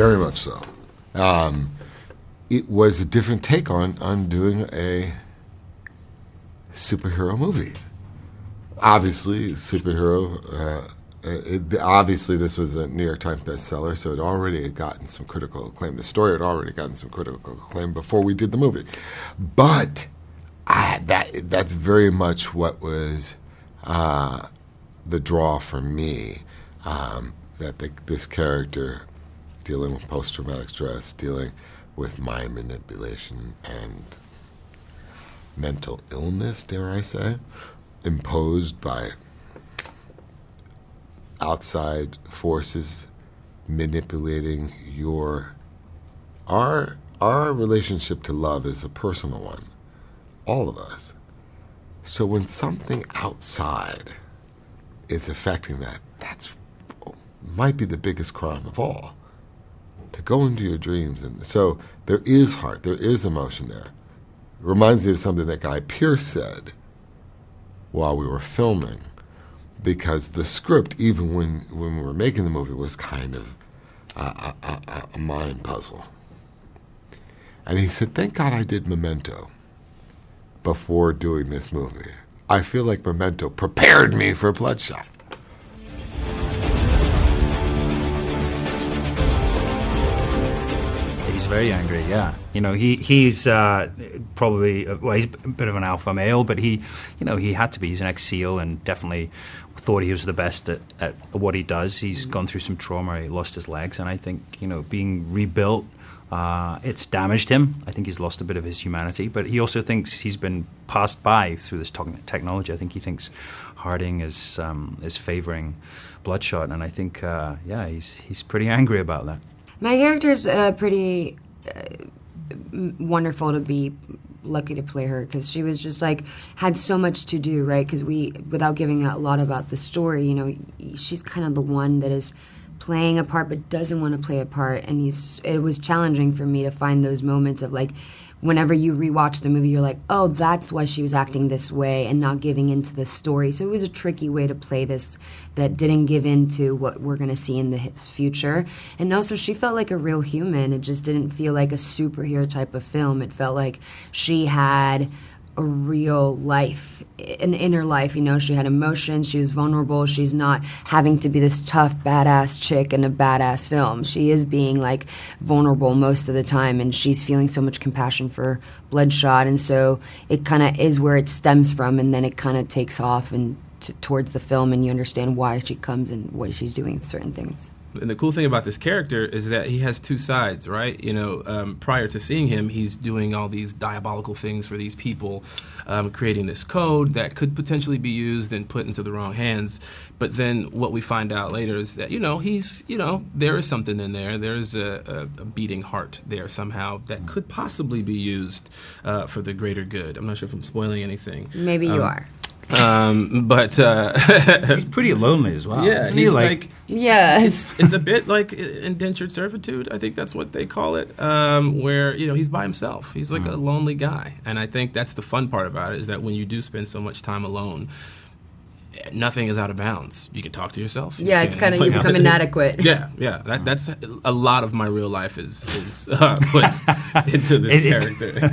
Very much so. It was a different take on doing a superhero movie. Obviously, superhero. Obviously, this was a New York Times bestseller, so it already had gotten some critical acclaim. The story had already gotten some critical acclaim before we did the movie. But that's very much what was the draw for me. This character dealing with post-traumatic stress, dealing with mind manipulation and mental illness, dare I say, imposed by outside forces manipulating our relationship to love is a personal one, all of us. So when something outside is affecting that's might be the biggest crime of all, to go into your dreams. And so there is heart, there is emotion there. It reminds me of something that Guy Pearce said while we were filming, because the script, even when we were making the movie, was kind of a mind puzzle. And he said, thank God I did Memento before doing this movie. I feel like Memento prepared me for Bloodshot. He's very angry, yeah. He's probably, he's a bit of an alpha male, but he had to be. He's an ex-SEAL and definitely thought he was the best at what he does. He's gone through some trauma. He lost his legs, and I think, being rebuilt, it's damaged him. I think he's lost a bit of his humanity, but he also thinks he's been passed by through this technology. I think he thinks Harding is favoring Bloodshot, and I think, he's pretty angry about that. My character's pretty wonderful to be lucky to play her, because she was just had so much to do, right? Because without giving a lot about the story, she's kind of the one that is playing a part but doesn't want to play a part, and it was challenging for me to find those moments of whenever you rewatch the movie, you're like, oh, that's why she was acting this way and not giving into the story. So it was a tricky way to play this that didn't give into what we're going to see in the future. And also, she felt like a real human. It just didn't feel like a superhero type of film. It felt like she had a real life, an inner life. She had emotions. She was vulnerable. She's not having to be this tough, badass chick in a badass film. She is being vulnerable most of the time, and she's feeling so much compassion for Bloodshot. And so it kind of is where it stems from, and then it kind of takes off and towards the film, and you understand why she comes and why she's doing certain things. And the cool thing about this character is that he has two sides, right? Prior to seeing him, he's doing all these diabolical things for these people, creating this code that could potentially be used and put into the wrong hands. But then what we find out later is that, there is something in there. There's a beating heart there somehow that could possibly be used for the greater good. I'm not sure if I'm spoiling anything. Maybe you are. But he's pretty lonely as well. Yeah, isn't he's he? Yes. It's a bit like indentured servitude. I think that's what they call it. Where he's by himself. He's like a lonely guy, and I think that's the fun part about it, is that when you do spend so much time alone, nothing is out of bounds. You can talk to yourself. It's kind of, you become inadequate. Yeah. That's a lot of my real life is put into this character.